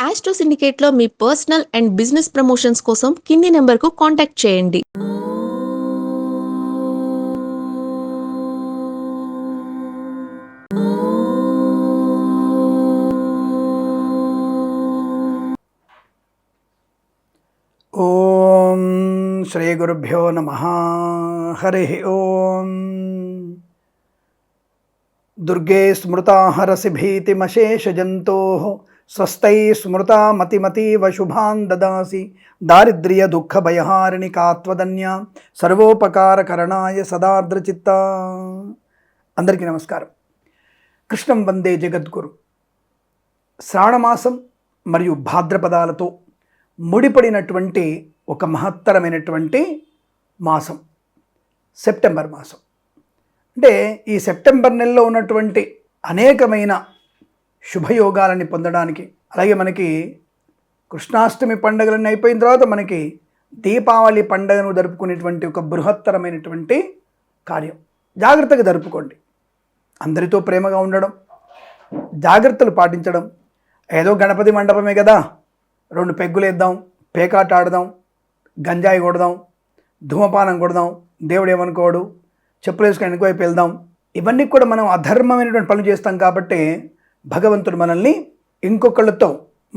Astro సిండికేట్లో మీ personal and business promotions కోసం కింది నెంబర్కు కాంటాక్ట్ చేయండి. ఓం శ్రీ గురుభ్యో నమ. హరి ఓం. దుర్గే స్మృతా హరసి భీతిమశేషజంతో స్వస్థై స్మృతా మతిమతీవ శుభాన్ దదాసి దారిద్ర్య దుఃఖ భయహారిణి కాత్వదన్య సర్వోపకారకరణాయ సదార్ద్రచిత్త. అందరికీ నమస్కారం. కృష్ణం వందే జగద్గురు. శ్రావణమాసం మరియు భాద్రపదాలతో ముడిపడినటువంటి ఒక మహత్తరమైనటువంటి మాసం సెప్టెంబర్ మాసం. అంటే ఈ సెప్టెంబర్ నెలలో ఉన్నటువంటి అనేకమైన శుభయోగాలని పొందడానికి, అలాగే మనకి కృష్ణాష్టమి పండుగలన్నీ అయిపోయిన తర్వాత మనకి దీపావళి పండుగను జరుపుకునేటువంటి ఒక బృహత్తరమైనటువంటి కార్యం. జాగ్రత్తగా జరుపుకోండి. అందరితో ప్రేమగా ఉండడం, జాగ్రత్తలు పాటించడం. ఏదో గణపతి మండపమే కదా, 2 పెగ్గులు వేద్దాం, పేకాట ఆడదాం, గంజాయి కొడదాం, ధూమపానం కొడదాం, దేవుడు ఏమనుకోడు, చెప్పులు వేసుకొని వెనుకవైపు వెళ్దాం. ఇవన్నీ కూడా మనం అధర్మమైనటువంటి పనులు చేస్తాం. కాబట్టి భగవంతుడు మనల్ని ఇంకొకళ్ళతో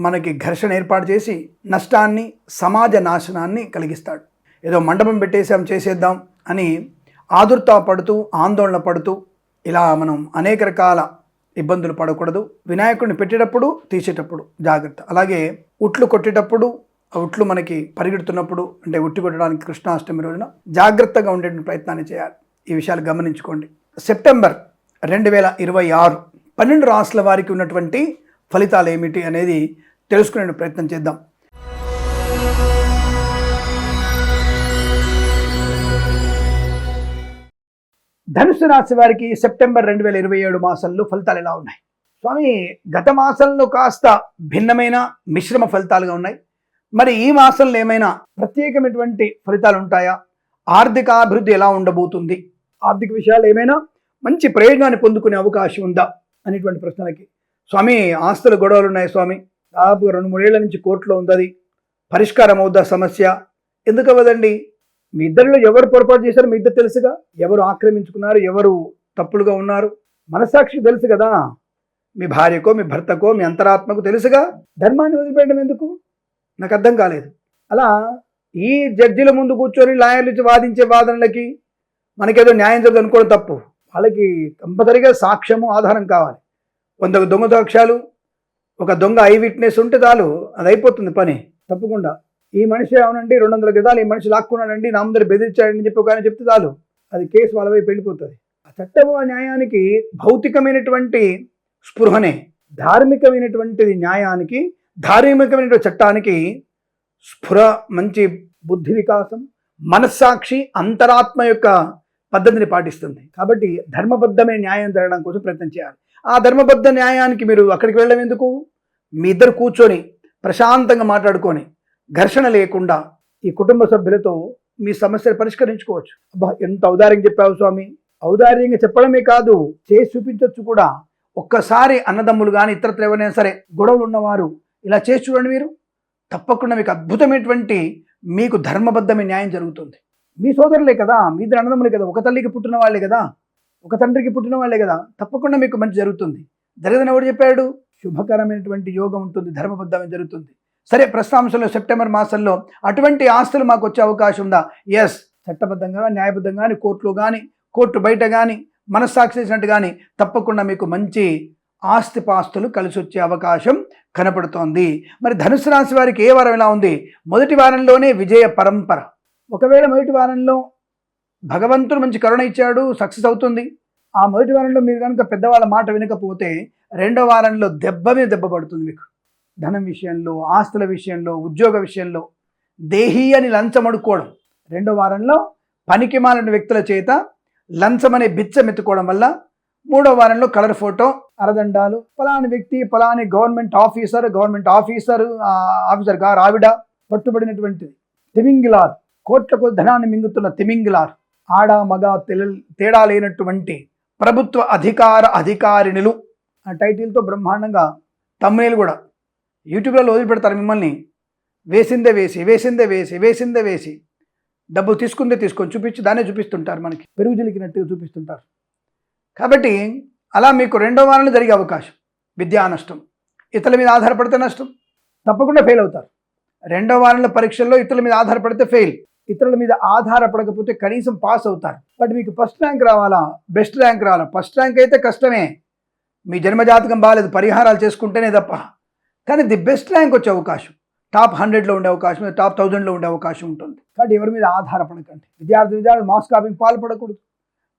మనకి ఘర్షణ ఏర్పాటు చేసి నష్టాన్ని, సమాజ నాశనాన్ని కలిగిస్తాడు. ఏదో మండపం పెట్టేసాం చేసేద్దాం అని ఆదుర్తాపడుతూ ఆందోళన పడుతూ ఇలా మనం అనేక రకాల ఇబ్బందులు పడకూడదు. వినాయకుడిని పెట్టేటప్పుడు తీసేటప్పుడు జాగ్రత్త. అలాగే ఉట్లు కొట్టేటప్పుడు, ఉట్లు మనకి పరిగెడుతున్నప్పుడు, అంటే ఉట్టి కొట్టడానికి కృష్ణాష్టమి రోజున జాగ్రత్తగా ఉండే ప్రయత్నాన్ని చేయాలి. ఈ విషయాలు గమనించుకోండి. సెప్టెంబర్ 2026 12 రాశుల వారికి ఉన్నటువంటి ఫలితాలు ఏమిటి అనేది తెలుసుకునే ప్రయత్నం చేద్దాం. ధనుసు రాశి వారికి సెప్టెంబర్ 2027 మాసంలో ఫలితాలు ఎలా ఉన్నాయి? స్వామి, గత మాసంలో కాస్త భిన్నమైన మిశ్రమ ఫలితాలుగా ఉన్నాయి. మరి ఈ మాసంలో ఏమైనా ప్రత్యేకమైనటువంటి ఫలితాలు ఉంటాయా? ఆర్థిక అభివృద్ధి ఎలా ఉండబోతుంది? ఆర్థిక విషయాలు ఏమైనా మంచి ప్రయోజనాన్ని పొందుకునే అవకాశం ఉందా అనేటువంటి ప్రశ్నలకి, స్వామి ఆస్తుల గొడవలు ఉన్నాయి స్వామి, దాదాపు 2-3 ఏళ్ల నుంచి కోర్టులో ఉంది, అది పరిష్కారం అవుద్దా సమస్య? ఎందుకు అవ్వదండి? మీ ఇద్దరిలో ఎవరు పొరపాటు చేశారో మీ ఇద్దరు తెలుసుగా. ఎవరు ఆక్రమించుకున్నారు, ఎవరు తప్పులుగా ఉన్నారు, మనసాక్షి తెలుసు కదా. మీ భార్యకో, మీ భర్తకో, మీ అంతరాత్మకు తెలుసుగా. ధర్మాన్ని వదిలిపెట్టడం ఎందుకు? నాకు అర్థం కాలేదు. అలా ఈ జడ్జిల ముందు కూర్చొని లాయర్లు ఇచ్చి వాదించే వాదనలకి మనకేదో న్యాయం జరుగుతుంది అనుకోవడం తప్పు. వాళ్ళకి కంపల్సరిగా సాక్ష్యము, ఆధారం కావాలి. 100 దొంగ సాక్ష్యాలు, ఒక దొంగ ఐ విట్నెస్ ఉంటే చాలు, అది అయిపోతుంది పని. తప్పకుండా ఈ మనిషి అవునండి 200 గదాలు ఈ మనిషి లాక్కున్నాడండి, నా ముందర బెదిరించాడని చెప్పి ఒక ఆయన చెప్తే చాలు, అది కేసు వాళ్ళ వైపు వెళ్ళిపోతుంది. ఆ చట్టము, ఆ న్యాయానికి భౌతికమైనటువంటి స్పృహనే, ధార్మికమైనటువంటిది న్యాయానికి, ధార్మికమైనటువంటి చట్టానికి స్ఫుర, మంచి బుద్ధి వికాసం, మనస్సాక్షి, అంతరాత్మ యొక్క పద్ధతిని పాటిస్తుంది. కాబట్టి ధర్మబద్ధమైన న్యాయం జరగడం కోసం ప్రయత్నం చేయాలి. ఆ ధర్మబద్ధ న్యాయానికి మీరు అక్కడికి వెళ్ళడం ఎందుకు? మీ ఇద్దరు కూర్చొని ప్రశాంతంగా మాట్లాడుకొని ఘర్షణ లేకుండా ఈ కుటుంబ సభ్యులతో మీ సమస్యలు పరిష్కరించుకోవచ్చు. అబ్బా, ఎంత ఔదార్యం చెప్పావు స్వామి. ఔదార్యంగా చెప్పడమే కాదు, చేసి చూపించవచ్చు కూడా. ఒక్కసారి అన్నదమ్ములు కానీ ఇతరత్ర ఎవరైనా సరే గొడవలు ఉన్నవారు ఇలా చేసి చూడండి. మీరు తప్పకుండా మీకు అద్భుతమైనటువంటి, మీకు ధర్మబద్ధమైన న్యాయం జరుగుతుంది. మీ సోదరులే కదా, మీ ఇద్దరు అన్నదమ్ములే కదా, ఒక తల్లికి పుట్టిన వాళ్ళే కదా, ఒక తండ్రికి పుట్టిన వాళ్ళే కదా, తప్పకుండా మీకు మంచి జరుగుతుంది. జరగదని ఎవడు చెప్పాడు? శుభకరమైనటువంటి యోగం ఉంటుంది, ధర్మబద్ధమైన జరుగుతుంది. సరే, ప్రస్తుతాంశంలో సెప్టెంబర్ మాసంలో అటువంటి ఆస్తులు మాకు వచ్చే అవకాశం ఉందా? ఎస్, చట్టబద్ధంగా, న్యాయబద్ధంగా కానీ, కోర్టులో కానీ, కోర్టు బయట కానీ, మనస్సాక్షి చేసినట్టు కానీ తప్పకుండా మీకు మంచి ఆస్తిపాస్తులు కలిసి వచ్చే అవకాశం కనపడుతోంది. మరి ధనుసు రాశి వారికి ఏ వారం ఎలా ఉంది? మొదటి వారంలోనే విజయ పరంపర. ఒకవేళ మొదటి వారంలో భగవంతుడు మంచి కరుణ ఇచ్చాడు, సక్సెస్ అవుతుంది. ఆ మొదటి వారంలో మీరు కనుక పెద్దవాళ్ళ మాట వినకపోతే రెండో వారంలో దెబ్బ మీద దెబ్బ పడుతుంది. మీకు ధనం విషయంలో, ఆస్తుల విషయంలో, ఉద్యోగ విషయంలో దేహీ అని లంచం అడుక్కోవడం, రెండో వారంలో పనికి మాలిన వ్యక్తుల చేత లంచం అనే బిచ్చం ఎత్తుకోవడం వల్ల, మూడో వారంలో కలర్ ఫోటో, అరదండాలు, ఫలాని వ్యక్తి, ఫలాని గవర్నమెంట్ ఆఫీసర్ గారు ఆవిడ పట్టుబడినటువంటిది తిమింగిలార్, కోట్లకు ధనాన్ని మింగుతున్న తిమింగిలార్, ఆడ మగ తేడా లేనటువంటి ప్రభుత్వ అధికారిణులు ఆ టైటిల్తో బ్రహ్మాండంగా తమ్ముళ్ళు కూడా యూట్యూబ్లలో వదిలిపెడతారు మిమ్మల్ని, వేసిందే వేసి వేసిందే వేసి వేసిందే వేసి డబ్బు తీసుకుందే తీసుకొని చూపించి దాన్నే చూపిస్తుంటారు, మనకి పెరుగు జిలికినట్టుగా చూపిస్తుంటారు. కాబట్టి అలా మీకు రెండో వారంలో జరిగే అవకాశం విద్యా నష్టం, ఇతరుల మీద ఆధారపడితే నష్టం, తప్పకుండా ఫెయిల్ అవుతారు. రెండో వారంలో పరీక్షల్లో ఇతరుల మీద ఆధారపడితే ఫెయిల్, ఇతరుల మీద ఆధారపడకపోతే కనీసం పాస్ అవుతారు. బట్ మీకు ఫస్ట్ ర్యాంక్ రావాలా, బెస్ట్ ర్యాంక్ రావాలా, ఫస్ట్ ర్యాంక్ అయితే కష్టమే, మీ జన్మజాతకం బాగాలేదు, పరిహారాలు చేసుకుంటేనే తప్ప. కానీ ది బెస్ట్ ర్యాంక్ వచ్చే అవకాశం, టాప్ 100లో ఉండే అవకాశం, టాప్ 1000లో ఉండే అవకాశం ఉంటుంది. కాబట్టి ఎవరి మీద ఆధారపడకండి. విద్యార్థులు మాస్ కాపింగ్ పాల్పడకూడదు.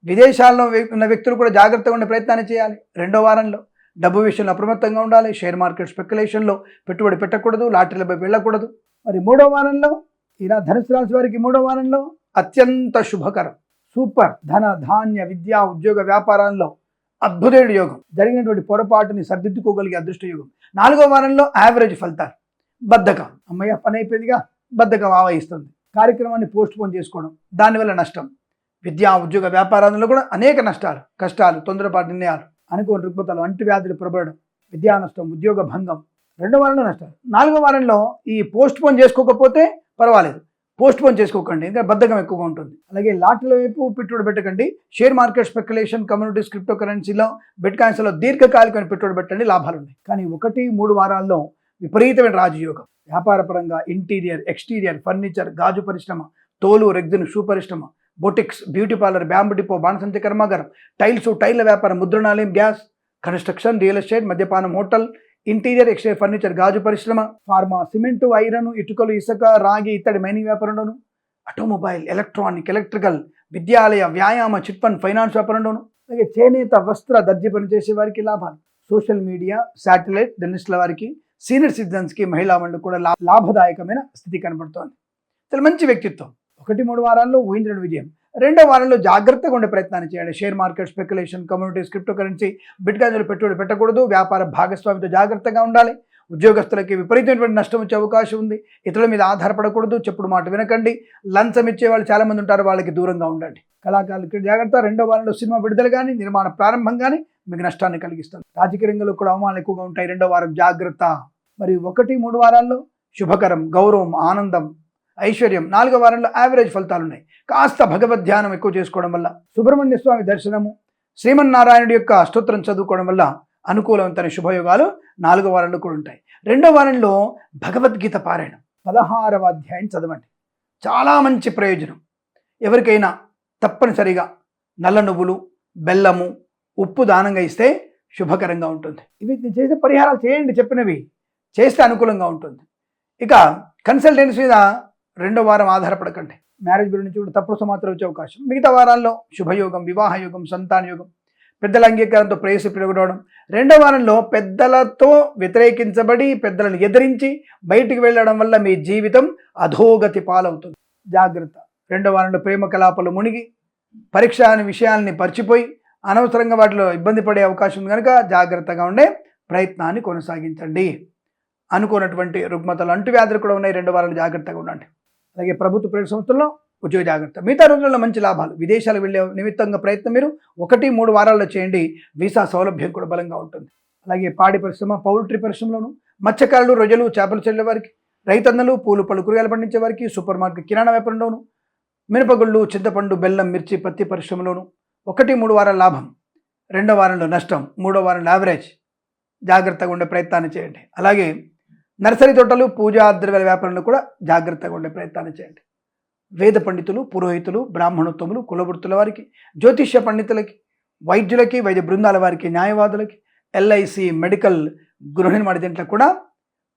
విదేశాల్లో ఉన్న వ్యక్తులు కూడా జాగ్రత్తగా ఉండే ప్రయత్నాన్ని చేయాలి. రెండో వారంలో డబ్బు విషయంలో అప్రమత్తంగా ఉండాలి. షేర్ మార్కెట్ స్పెక్యులేషన్లో పెట్టుబడి పెట్టకూడదు, లాటరీలపై వెళ్ళకూడదు. మరి మూడో వారంలో ఇలా ధనుసు రాశి వారికి మూడో వారంలో అత్యంత శుభకరం, సూపర్, ధన ధాన్య విద్యా ఉద్యోగ వ్యాపారాల్లో అద్భుతమైన యోగం, జరిగినటువంటి పొరపాటుని సర్దిద్దుకోగలిగే అదృష్ట యోగం. నాలుగో వారంలో యావరేజ్ ఫలితాలు, బద్ధకం, అమ్మయ్య పని అయిపోయిందిగా, బద్ధకం ఆవహిస్తుంది, కార్యక్రమాన్ని పోస్ట్ పోన్ చేసుకోవడం, దానివల్ల నష్టం. విద్యా ఉద్యోగ వ్యాపారాలలో కూడా అనేక నష్టాలు, కష్టాలు, తొందరపాటు నిర్ణయాలు, అనుకోని రుగ్మతలు, అంటువ్యాధులు ప్రబలడం, విద్యా నష్టం, ఉద్యోగ భంగం. రెండో వారంలో నష్టాలు. నాలుగో వారంలో ఈ పోస్ట్ పోన్ చేసుకోకపోతే పర్వాలేదు, పోస్ట్ పోన్ చేసుకోకండి, ఇంకా బద్ధకం ఎక్కువగా ఉంటుంది. అలాగే లాటరీల వైపు పెట్టుబడి పెట్టకండి. Share market speculation, communities, crypto కరెన్సీలో, బిట్ కాయిన్స్లో దీర్ఘకాలికమైన పెట్టుబడి పెట్టండి, లాభాలు ఉన్నాయి. కానీ 1-3 వారాల్లో విపరీతమైన రాజయోగం, వ్యాపార పరంగా ఇంటీరియర్, ఎక్స్టీరియర్, ఫర్నిచర్, గాజు పరిశ్రమ, తోలు, రెగ్జిన్, షూ పరిశ్రమ, boutiques, beauty parlour, bamboo depot, బాణసంచ కర్మాగారం, టైల్ల వ్యాపారం, ముద్రణాలయం, గ్యాస్, కన్స్ట్రక్షన్, రియల్ ఎస్టేట్, మద్యపానం, హోటల్, ఇంటీరియర్, ఎక్స్టీరియర్ ఫర్నిచర్, గాజు పరిశ్రమ, ఫార్మా, సిమెంటు, ఐరన్, ఇటుకలు, ఇసుక, రాగి, ఇత్తడి, మైనింగ్ వ్యాపారంలోను, ఆటోమొబైల్, ఎలక్ట్రానిక్, ఎలక్ట్రికల్, విద్యాలయ, వ్యాయామ, చిట్ ఫండ్, ఫైనాన్స్ వ్యాపారంలోను, అలాగే చేనేత, వస్త్ర, దర్జీ పనిచేసే వారికి లాభాలు, సోషల్ మీడియా, శాటిలైట్, జర్నలిస్టుల వారికి, సీనియర్ సిటిజన్స్కి, మహిళా మండలి కూడా లాభదాయకమైన స్థితి కనబడుతోంది. చాలా మంచి వ్యక్తిత్వం. 1-3 వారాల్లో ఊహించిన విజయం. రెండో వారంలో జాగ్రత్తగా ఉండే ప్రయత్నాన్ని చేయండి. Share market speculation, communities, crypto currency, బిట్ కాయిన్స్లో పెట్టుబడి పెట్టకూడదు. వ్యాపార భాగస్వామితో జాగ్రత్తగా ఉండాలి. ఉద్యోగస్తులకి విపరీతమైనటువంటి నష్టం వచ్చే అవకాశం ఉంది. ఇతరుల మీద ఆధారపడకూడదు. చెప్పుడు మాట వినకండి. లంచం ఇచ్చే వాళ్ళు చాలా మంది ఉంటారు, వాళ్ళకి దూరంగా ఉండండి. కళాకారులకి జాగ్రత్త. రెండో వారంలో సినిమా విడుదల కానీ, నిర్మాణ ప్రారంభం కానీ మీకు నష్టాన్ని కలిగిస్తుంది. రాజకీయ రంగంలో కూడా అవమానాలు ఎక్కువగా ఉంటాయి. రెండో వారం జాగ్రత్త. మరి 1-3 వారాల్లో శుభకరం, గౌరవం, ఆనందం, ఐశ్వర్యం. 4వ వారంలో యావరేజ్ ఫలితాలు ఉన్నాయి. కాస్త భగవద్ ధ్యానం ఎక్కువ చేసుకోవడం వల్ల, సుబ్రహ్మణ్య స్వామి దర్శనము, శ్రీమన్నారాయణుడి యొక్క అష్టోత్తరం చదువుకోవడం వల్ల అనుకూలవంతమైన శుభయోగాలు 4వ వారంలో కూడా ఉంటాయి. రెండో వారంలో భగవద్గీత పారాయణం 16వ అధ్యాయం చదవండి, చాలా మంచి ప్రయోజనం. ఎవరికైనా తప్పనిసరిగా నల్ల నువ్వులు, బెల్లము, ఉప్పు దానంగా ఇస్తే శుభకరంగా ఉంటుంది. ఇవి చేసే పరిహారాలు చేయండి, చెప్పినవి చేస్తే అనుకూలంగా ఉంటుంది. ఇక కన్సల్టెన్సీ మీద రెండో వారం ఆధారపడకండి. మ్యారేజ్ గురించి కూడా తప్పుడు సమాచారం వచ్చే అవకాశం. మిగతా వారాల్లో శుభయోగం, వివాహయోగం, సంతాన యోగం, పెద్దల అంగీకారంతో ప్రేయసి పెరగడం. రెండో వారంలో పెద్దలతో వ్యతిరేకించబడి, పెద్దలను ఎదిరించి బయటికి వెళ్ళడం వల్ల మీ జీవితం అధోగతి పాలవుతుంది. జాగ్రత్త. రెండో వారంలో ప్రేమ కలాపాలు మునిగి, పరీక్ష అనే విషయాల్ని పరిచిపోయి అనవసరంగా వాటిలో ఇబ్బంది పడే అవకాశం ఉంది కనుక జాగ్రత్తగా ఉండే ప్రయత్నాన్ని కొనసాగించండి. అనుకున్నటువంటి రుగ్మతలు, అంటువ్యాధులు కూడా ఉన్నాయి. రెండో వారాలు జాగ్రత్తగా ఉండండి. అలాగే ప్రభుత్వ ప్రైవేట్ సంస్థల్లో ఉద్యోగ జాగ్రత్త. మిగతా రోజుల్లో మంచి లాభాలు. విదేశాలకు వెళ్ళే నిమిత్తంగా ప్రయత్నం మీరు 1-3 వారాల్లో చేయండి. వీసా సౌలభ్యం కూడా బలంగా ఉంటుంది. అలాగే పాడి పరిశ్రమ, పౌల్ట్రీ పరిశ్రమలోను, మత్స్యకారులు, రొయ్యలు, చేపలు చెల్లే వారికి, రైతన్నలు, పూలు పళ్ళు కూరగాయలు పండించే వారికి, సూపర్ మార్కెట్, కిరాణా వ్యాపారంలోను, మినపగుళ్ళు, చింతపండు, బెల్లం, మిర్చి, పత్తి పరిశ్రమలోను 1-3 వారాల లాభం. రెండో వారంలో నష్టం. మూడో వారంలో యావరేజ్. జాగ్రత్తగా ఉండే ప్రయత్నాన్ని చేయండి. అలాగే నర్సరీ తోటలు, పూజా ద్రవ్యాల వ్యాపారంలో కూడా జాగ్రత్తగా ఉండే ప్రయత్నాన్ని చేయండి. వేద పండితులు, పురోహితులు, బ్రాహ్మణోత్తములు, కులవృత్తుల వారికి, జ్యోతిష్య పండితులకి, వైద్యులకి, వైద్య బృందాల వారికి, న్యాయవాదులకి, ఎల్ఐసి, మెడికల్, గృహ నిర్మాణ దీంట్లకు కూడా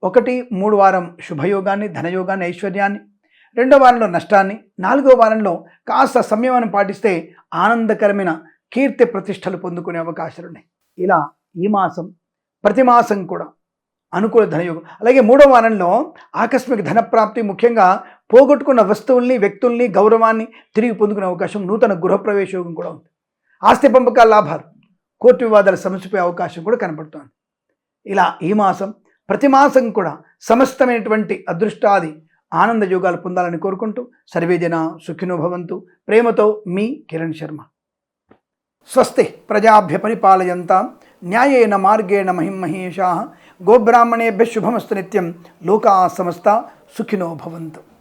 1-3 వారం శుభయోగాన్ని, ధనయోగాన్ని, ఐశ్వర్యాన్ని, రెండో వారంలో నష్టాన్ని, 4వ వారంలో కాస్త సంయమనం పాటిస్తే ఆనందకరమైన కీర్తి ప్రతిష్టలు పొందుకునే అవకాశాలు ఉన్నాయి. ఇలా ఈ మాసం, ప్రతి మాసం కూడా అనుకూల ధనయోగం. అలాగే 3వ వారంలో ఆకస్మిక ధనప్రాప్తి, ముఖ్యంగా పోగొట్టుకున్న వస్తువుల్ని, వ్యక్తుల్ని, గౌరవాన్ని తిరిగి పొందుకునే అవకాశం, నూతన గృహప్రవేశ యోగం కూడా ఉంది. ఆస్తి పంపకాల లాభాలు, కోర్టు వివాదాలు సమసిపోయే అవకాశం కూడా కనపడుతోంది. ఇలా ఈ మాసం, ప్రతి మాసం కూడా సమస్తమైనటువంటి అదృష్టాది ఆనంద యోగాలు పొందాలని కోరుకుంటూ సర్వేజన సుఖినో భవంతు. ప్రేమతో మీ కిరణ్ శర్మ. స్వస్తి ప్రజాభ్య పరిపాలయంతాం న్యాయేన మార్గేణ మహిమహేషాః గోబ్రాహ్మణేభ్య శుభమస్తు నిత్యం. లోకా సమస్త సుఖినో భవంతు.